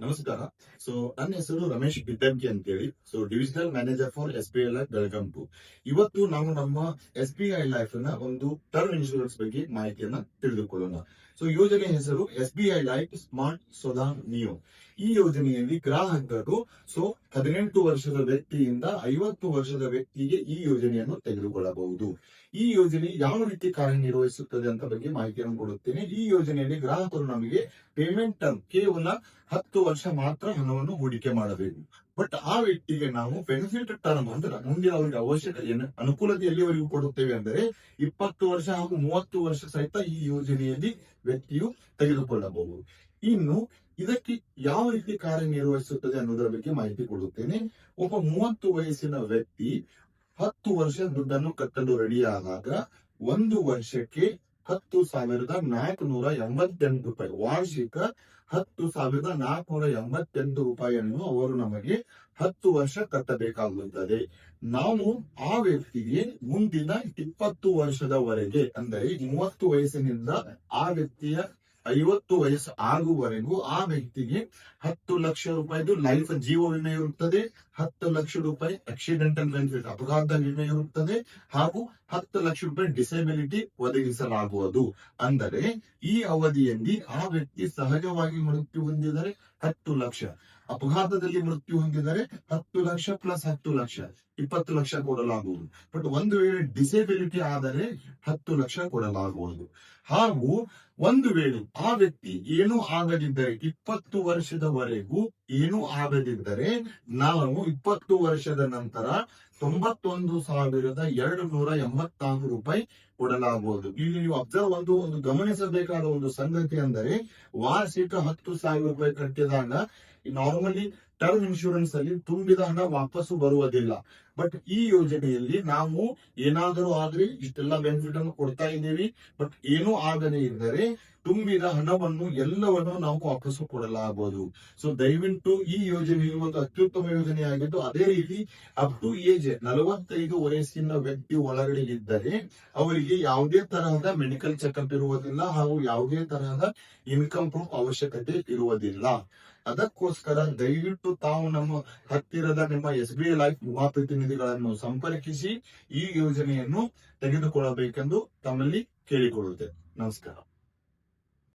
ನಮಸ್ಕಾರ. ನನ್ನ ಹೆಸರು ರಮೇಶ್ ಬಿದ್ದರ್ಗಿ ಅಂತೇಳಿ. Divisional manager for SBI life Belgaum 2. ಇವತ್ತು ನಾವು ನಮ್ಮ SBI ಲೈಫ್ ನ ಒಂದು ಟರ್ಮ್ ಇನ್ಶೂರೆನ್ಸ್ ಬಗ್ಗೆ ಮಾಹಿತಿಯನ್ನ ತಿಳಿದುಕೊಳ್ಳೋಣ. ಯೋಜನೆ ಹೆಸರು SBI ಲೈಫ್ ಸ್ಮಾರ್ಟ್ ಸೋದಾ ನಿಯೋ. ಈ ಯೋಜನೆಯಲ್ಲಿ ಗ್ರಾಹಕರು 18 ವರ್ಷದ ವ್ಯಕ್ತಿಯಿಂದ 50 ವರ್ಷದ ವ್ಯಕ್ತಿಗೆ ಈ ಯೋಜನೆಯನ್ನು ತೆಗೆದುಕೊಳ್ಳಬಹುದು. ಈ ಯೋಜನೆ ಯಾವ ರೀತಿ ಕಾರ್ಯನಿರ್ವಹಿಸುತ್ತದೆ ಅಂತ ಬಗ್ಗೆ ಮಾಹಿತಿಯನ್ನು ಕೊಡುತ್ತೇನೆ. ಈ ಯೋಜನೆಯಲ್ಲಿ ಗ್ರಾಹಕರು ನಮಗೆ ಪೇಮೆಂಟ್ ಟರ್ಮ್ ಕೇವಲ 10 ವರ್ಷ ಮಾತ್ರ ಹಣವನ್ನು ಹೂಡಿಕೆ ಮಾಡಬೇಕು. ಬಟ್ ಆ ವ್ಯಕ್ತಿಗೆ ನಾವು ಬೆನಿಫಿಟ್ ಟರ್ಮ್ ಅಂದ್ರೆ ಮುಂದೆ ಅವರಿಗೆ ಅವಶ್ಯಕ ಅನುಕೂಲತೆ ಎಲ್ಲಿವರೆಗೂ ಕೊಡುತ್ತೇವೆ ಅಂದರೆ 20 ವರ್ಷ ಹಾಗೂ 30 ವರ್ಷ ಸಹಿತ ಈ ಯೋಜನೆಯಲ್ಲಿ ವ್ಯಕ್ತಿಯು ತೆಗೆದುಕೊಳ್ಳಬಹುದು. ಇನ್ನು ಇದಕ್ಕೆ ಯಾವ ರೀತಿ ಕಾರ್ಯನಿರ್ವಹಿಸುತ್ತದೆ ಅನ್ನೋದರ ಬಗ್ಗೆ ಮಾಹಿತಿ ಕೊಡುತ್ತೇನೆ. ಒಬ್ಬ 30 ವಯಸ್ಸಿನ ವ್ಯಕ್ತಿ 10 ವರ್ಷ ದುಡ್ಡನ್ನು ಕಟ್ಟಲು ರೆಡಿ ಆದಾಗ 1 ವರ್ಷಕ್ಕೆ 10,488 ರೂಪಾಯಿ, ವಾರ್ಷಿಕ 10,488 ರೂಪಾಯಿಯನ್ನು ಅವರು ನಮಗೆ 10 ವರ್ಷ ಕಟ್ಟಬೇಕಾಗುತ್ತದೆ. ನಾವು ಆ ವ್ಯಕ್ತಿಗೆ ಮುಂದಿನ 20 ವರ್ಷದವರೆಗೆ ಅಂದರೆ 30 ವಯಸ್ಸಿನಿಂದ ಆ ವ್ಯಕ್ತಿಯ 50 ವಯಸ್ಸು ಆಗುವವರೆಗೂ ಆ ವ್ಯಕ್ತಿಗೆ 10 ಲಕ್ಷ ರೂಪಾಯಿದು ಲೈಫ್ ಜೀವ ವಿಮೆ ಇರುತ್ತದೆ, 10 ಲಕ್ಷ ರೂಪಾಯಿ ಆಕ್ಸಿಡೆಂಟಲ್ ಬೆನಿಫಿಟ್ ಅಪಘಾತ ವಿಮೆ ಇರುತ್ತದೆ, ಹಾಗೂ 10 ಲಕ್ಷ ರೂಪಾಯಿ ಡಿಸೇಬಿಲಿಟಿ ಒದಗಿಸಲಾಗುವುದು. ಅಂದರೆ ಈ ಅವಧಿಯಲ್ಲಿ ಆ ವ್ಯಕ್ತಿ ಸಹಜವಾಗಿ ಮೃತ್ಯು ಹೊಂದಿದರೆ 10 ಲಕ್ಷ, ಅಪಘಾತದಲ್ಲಿ ಮೃತ್ಯು ಹೊಂದಿದರೆ 10 ಲಕ್ಷ ಪ್ಲಸ್ 10 ಲಕ್ಷ 20 ಲಕ್ಷ ಕೊಡಲಾಗುವುದು. ಬಟ್ ಒಂದು ವೇಳೆ ಡಿಸೇಬಿಲಿಟಿ ಆದರೆ 10 ಲಕ್ಷ ಕೊಡಲಾಗುವುದು. ಹಾಗೂ ಒಂದು ವೇಳೆ ಆ ವ್ಯಕ್ತಿ ಏನೂ ಆಗದಿದ್ದರೆ 20 ವರ್ಷದವರೆಗೂ ಏನೂ ಆಗದಿದ್ದರೆ ನಾವು 20 ವರ್ಷದ ನಂತರ 91,284 ರೂಪಾಯಿ ಕೊಡಲಾಗುವುದು. ಇಲ್ಲಿ ನೀವು ಅಬ್ಸರ್ವ್ ಒಂದು ಗಮನಿಸಬೇಕಾದ ಒಂದು ಸಂಗತಿ ಅಂದರೆ ವಾರ್ಷಿಕ 10,000 ರೂಪಾಯಿ ಕಟ್ಟಿದಾಗ ನಾರ್ಮಲಿ ಟರ್ಮ್ ಇನ್ಶೂರೆನ್ಸ್ ಅಲ್ಲಿ ತುಂಬಿದ ಹಣ ವಾಪಸ್ಸು ಬರುವುದಿಲ್ಲ. ಬಟ್ ಈ ಯೋಜನೆಯಲ್ಲಿ ನಾವು ಏನಾದರೂ ಆದ್ರೆ ಇಷ್ಟೆಲ್ಲ ಬೆನಿಫಿಟ್ ಅನ್ನು ಕೊಡ್ತಾ ಇದ್ದೀವಿ. ಬಟ್ ಏನೂ ಆಗದೇ ಇದ್ದರೆ ತುಂಬಿದ ಹಣವನ್ನು ಎಲ್ಲವನ್ನು ನಾವು ವಾಪಸ್ಸು ಕೊಡಲಾಗಬಹುದು. ದಯವಿಟ್ಟು ಈ ಯೋಜನೆಯು ಒಂದು ಅತ್ಯುತ್ತಮ ಯೋಜನೆಯಾಗಿದ್ದು, ಅದೇ ರೀತಿ ಅಪ್ ಟು ಏಜ್ 45 ವಯಸ್ಸಿನ ವ್ಯಕ್ತಿ ಒಳಗಡೆ ಇದ್ದರೆ ಅವರಿಗೆ ಯಾವುದೇ ತರಹದ ಮೆಡಿಕಲ್ ಚೆಕ್ಅಪ್ ಇರುವುದಿಲ್ಲ ಹಾಗೂ ಯಾವುದೇ ತರಹದ ಇನ್ಕಮ್ ಪ್ರೂಫ್ ಅವಶ್ಯಕತೆ ಇರುವುದಿಲ್ಲ. ಅದಕ್ಕೋಸ್ಕರ ದಯವಿಟ್ಟು ತಾವು ನಮ್ಮ ಹತ್ತಿರದ ನಿಮ್ಮ SBI ಲೈಫ್ ವಿಮಾ ಪ್ರತಿನಿಧಿಗಳನ್ನು ಸಂಪರ್ಕಿಸಿ ಈ ಯೋಜನೆಯನ್ನು ತೆಗೆದುಕೊಳ್ಳಬೇಕೆಂದು ತಮ್ಮಲ್ಲಿ ಕೇಳಿಕೊಳ್ಳುತ್ತೇನೆ. ನಮಸ್ಕಾರ.